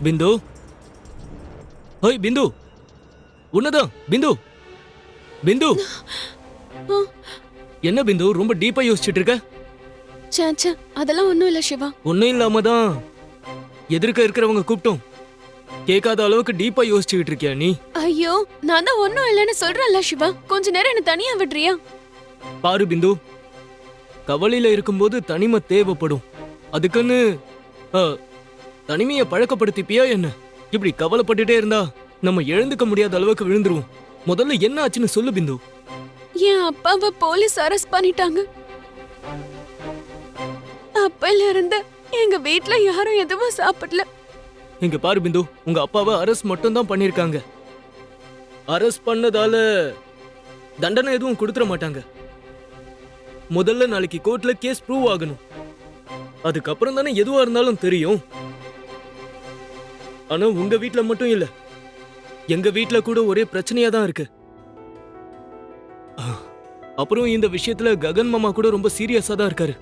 பிந்து, ஹோய் பிந்து, உன்னதான் பிந்து. பிந்து, என்ன பிந்து ரொம்ப டீப்பா யோசிச்சுட்டு இருக்க? சே அதெல்லாம் ஒண்ணும் இல்ல சிவா. ஒன்னும் இல்லாம தான் எதிர்க்க இருக்கிறவங்க கூப்பிட்டோம் கேட்காத அளவுக்கு டீப்பா யோசிச்சுக்கிட்டு இருக்கியா நீ? ஐயோ, நான் தான் ஒண்ணும் இல்லைன்னு சொல்றேன்ல சிவா. கொஞ்ச நேரம் என்ன தனியா விடுறியா? பாரு பிந்து, கவலையில இருக்கும்போது தனிமை தேவைப்படும். அதுக்குன்னு தனிமையை பழக்கப்படுத்திப்பியா என்ன? இப்படி கவலைப்பட்டுட்டே இருந்தா நம்ம எழுந்துக்க முடியாத அளவுக்கு விழுந்துருவோம். முதல்ல என்ன ஆச்சுன்னு சொல்லு பிந்து. என் அப்பாவை போலீஸ் அரெஸ்ட் பண்ணிட்டாங்க. அப்பையில இருந்து எங்க வீட்ல யாரும் எதுவும் சாப்பிடல. இங்க பாரு பிந்து, உங்க அப்பாவை அரெஸ்ட் மட்டும் தான் பண்ணிருக்காங்க. அரெஸ்ட் பண்ணதால தண்டனை எதுவும் கொடுத்துட மாட்டாங்க. முதல்ல நாளைக்கு கோர்ட்ல கேஸ் ப்ரூவ் ஆகணும். அதுக்கப்புறம் தானே எதுவா இருந்தாலும் தெரியும். ஆனா உங்க வீட்ல மட்டும் இல்ல, எங்க வீட்ல கூட ஒரே பிரச்சனையா தான் இருக்கு. அப்புறம் இந்த விஷயத்துல ககன் மாமா கூட ரொம்ப சீரியஸா தான் இருக்காரு.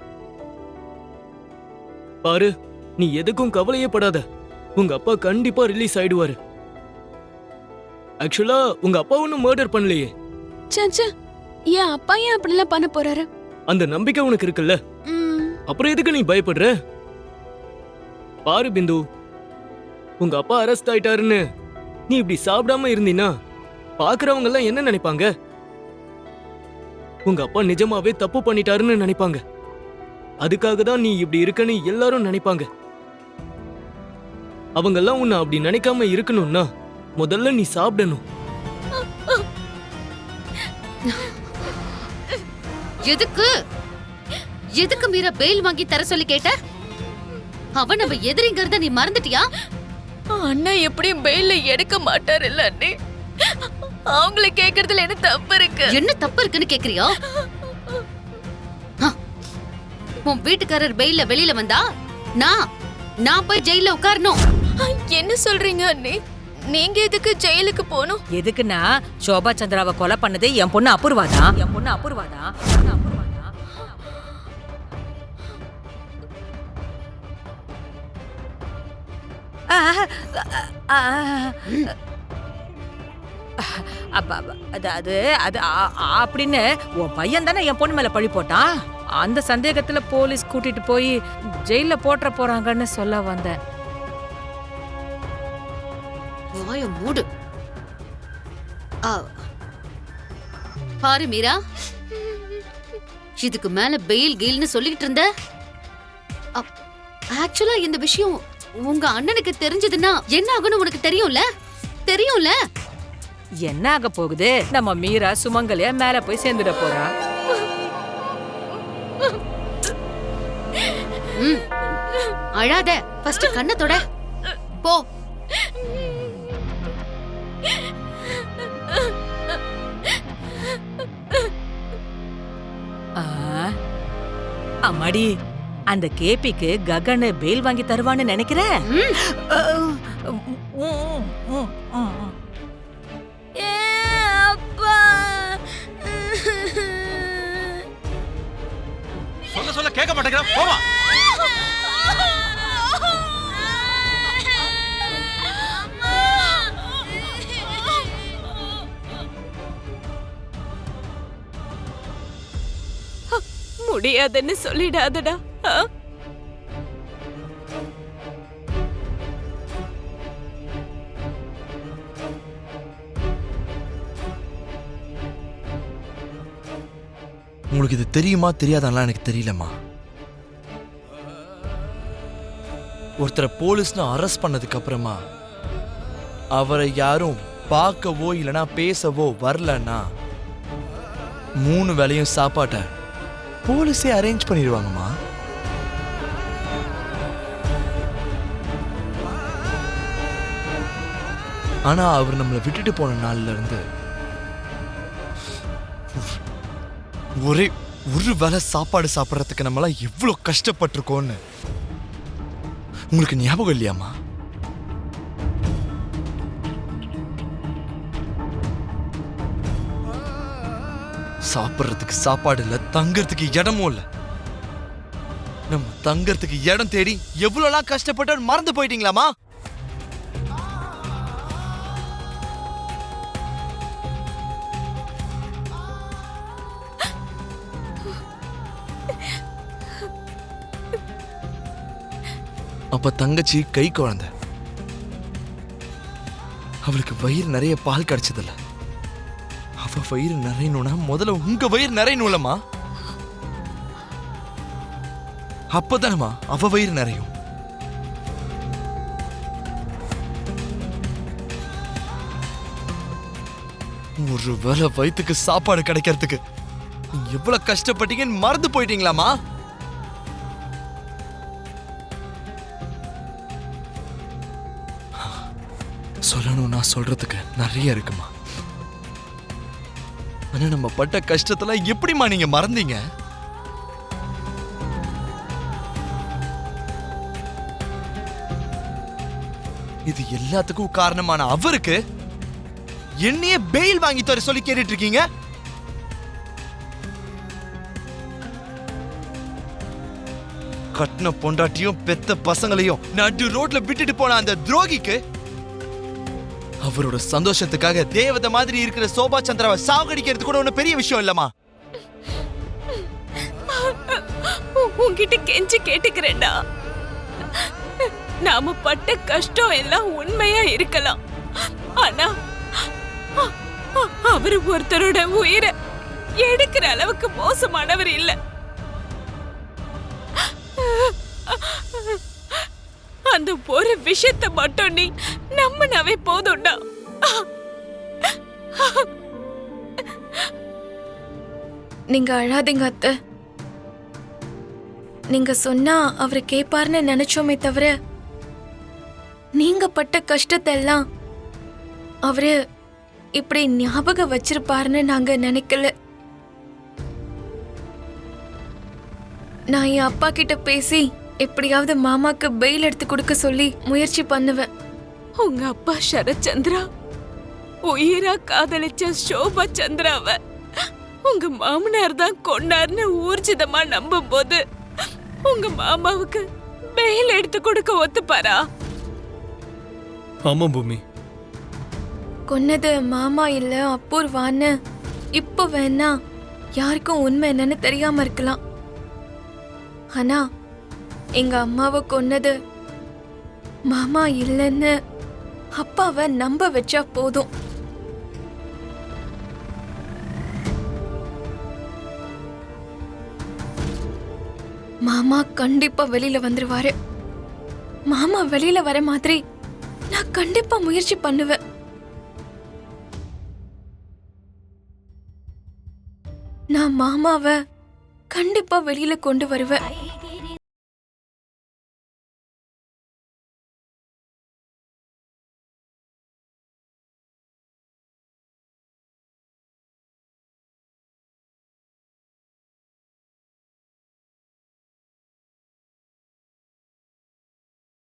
பாரு, நீ எதுக்கும் கவலையே படாத. உங்க அப்பா கண்டிப்பா ரிலீஸ் ஆயிடுவாரு. ஆக்சுவலா உங்க அப்பா ஒன்னும் மர்டர் பண்ணலையே. சே, என் அப்பா ஏன் அப்படிலாம் பண்ண போறாரு? அந்த நம்பிக்கை உனக்கு இருக்குல்ல, அப்புறம் எதுக்கு நீ பயப்படுற? பாரு பிந்து, உங்க அப்பா அரெஸ்ட் ஆயிட்டாருன்னு நீ இப்படி சாப்பிடாம இருந்தீனா பாக்குறவங்க எல்லாம் என்ன நினைப்பாங்க? உங்க அப்பா நிஜமாவே தப்பு பண்ணிட்டாருன்னு நினைப்பாங்க. அதுக்காக தான் நீ இப்படி இருக்கன்னு எல்லாரும் நினைப்பாங்க. அவங்க எல்லாம் உன்னை அப்படி நினைக்காம இருக்கணும்னா முதல்ல நீ சாப்பிடணும். எதுக்கு எதுக்கு மீரா பெயில் வாங்கி தர சொல்லி கேட்ட? அவன் நம்ம எதிரிங்கிறத நீ மறந்துட்டியா? அண்ணா எப்படியும் பெயில எடுக்க மாட்டாரு இல்ல அண்ணே. அவங்கள கேக்குறதுல என்ன தப்பு இருக்கு? என்ன தப்பு இருக்குன்னு கேக்குறியா? உன் வீட்டுக்காரர் பெயில வெளியில வந்தா நான் போய் ஜெயில உட்காரணும். என்ன சொல்றீங்க அண்ணே? நீங்க எதுக்கு ஜெயிலுக்கு போகணும்? எதுக்குன்னா சோபா சந்திராவை கொலை பண்ணது என் பொண்ணு அபூர்வாதான். அப்படின்னு உன் பையன் தானே என் பொண்ணு மேல பழி போட்டான். அந்த சந்தேகத்துல போலீஸ் கூட்டிட்டு போய் ஜெயில போட்டுற போறாங்கன்னு சொல்ல வந்தேன். வாய மூடு. பாரு மீரா, இதுக்கு மேல பெயில் கெயில்னு சொல்லிட்டு இருந்த. ஆக்சுவலா இந்த விஷயம் உங்க அண்ணனுக்கு தெரிஞ்சதுன்னா என்ன ஆகும்னு உனக்கு தெரியும்ல? என்ன ஆக போகுது? நம்ம மீரா சுமங்கலியா மேல போய் சேர்ந்துட போறா. அழாத, ஃபர்ஸ்ட் கண்ணை தொட போ. அம்மாடி, அந்த கேபிக்கு ககன் பெயில் வாங்கி தருவான்னு நினைக்கிறேன். சொல்ல கேட்க மாட்டேங்கிற, போவா. முடியாதுன்னு சொல்லிடாதடா. உங்களுக்கு இது தெரியுமா தெரியாதான்லாம் எனக்கு தெரியலம்மா. ஒருத்தரை போலீஸ்னு அரெஸ்ட் பண்ணதுக்கு அப்புறமா அவரை யாரும் பார்க்கவோ இல்லைனா பேசவோ வரலன்னா 3 வேளையும் சாப்பாட்டை போலீஸே அரேஞ்ச் பண்ணிடுவாங்கம்மா. ஆனா அவர் நம்மளை விட்டுட்டு போன நாள்ல இருந்து ஒரே ஒரு வேளை சாப்பாடு சாப்பிட்றதுக்கு நம்மளாம் எவ்வளவு கஷ்டப்பட்டிருக்கோன்னு உங்களுக்கு ஞாபகம் இல்லையாமா? சாப்பிட்றதுக்கு சாப்பாடு இல்ல, தங்கறதுக்கு இடமும் இல்ல. நம்ம தங்கறதுக்கு இடம் தேடி எவ்வளவுலாம் கஷ்டப்பட்டு மறந்து போயிட்டீங்களாமா? அப்ப தங்கச்சி கை குழந்தை, அவளுக்கு வயிறு நிறைய பால் கிடைச்சதில்ல. அவ வயிறு நிறையணும்னா முதல்ல உங்க வயிறு நிறையணும்லம்மா. அப்பதானம்மா அவ வயிறு நிறையும். ஒரு வேளை வயிற்றுக்கு சாப்பாடு கிடைக்கிறதுக்கு நீங்க எவ்வளவு கஷ்டப்பட்டீங்கன்னு மறந்து போயிட்டீங்களாமா? சொல்லணும், நான் சொல்றதுக்கு நிறைய இருக்குமா. ஆனா நம்ம பட்ட கஷ்டத்தெல்லாம் எப்படிமா நீங்க மறந்தீங்க? இது எல்லாத்துக்கும் காரணமான அவருக்கு என்னையே பெயில் வாங்கி தர சொல்லி கேட்டுட்டு இருக்கீங்க. கட்டின பொண்டாட்டியும் பெத்த பசங்களையும் நடு ரோட்ல விட்டுட்டு போன அந்த துரோகிக்கு அவரோட சந்தோஷத்துக்காக தேவதை மாதிரி இருக்கிற சோபா சந்திராவை சாகடிக்கிறது கூட ஒன்னும் பெரிய விஷயம் இல்லம்மா. உன்கிட்ட கெஞ்சி கேட்டுக்கிறேன்டா. நாம பட்ட கஷ்டம் எல்லாம் உண்மையா இருக்கலாம், ஆனா அவரு ஒருத்தரோட உயிரை எடுக்கிற அளவுக்கு மோசமானவர் இல்ல. அந்த ஒரு விஷயத்தை மட்டும் நீ நம்பினாவே போதும்டா. நீங்க அழாதீங்க அத்தை. நீங்க சொன்னா அவரு கேப்பார்னு நினைச்சோமே தவிர நீங்க பட்ட கஷ்டத்தை எல்லாம் அவரு இப்படி ஞாபகம் வச்சிருப்பாருன்னு நாங்க நினைக்கல. நான் என் அப்பா கிட்ட பேசி எப்படியாவது மாமாக்கு பெயில் எடுத்து கொடுக்க சொல்லி முயற்சி பண்ணுவேன். உங்க அப்பா சரத்சந்திரா உயிரா காதலிச்ச சோபா சந்திராவ உங்க மாமனார் தான் கொண்டார்னு ஊர்ஜிதமா நம்பும் போது உங்க மாமாவுக்கு பெயில் எடுத்து கொடுக்க ஒத்துப்பாரா? ஆமா பூமி. கொன்னது மாமா இல்ல அபூர்வான்னு இப்போ வேணா யாருக்கும் உண்மை என்னன்னு தெரியாம இருக்கலாம். ஆனா எங்க அம்மாவை கொன்னது மாமா இல்லைன்னு அப்பாவை நம்ப வச்சா போதும். மாமா கண்டிப்பா வெளியில வந்துருவாரு. மாமா வெளியில வர மாதிரி நான் கண்டிப்பா முயற்சி பண்ணுவேன். நான் மாமாவை கண்டிப்பா வெளியில கொண்டு வருவேன்.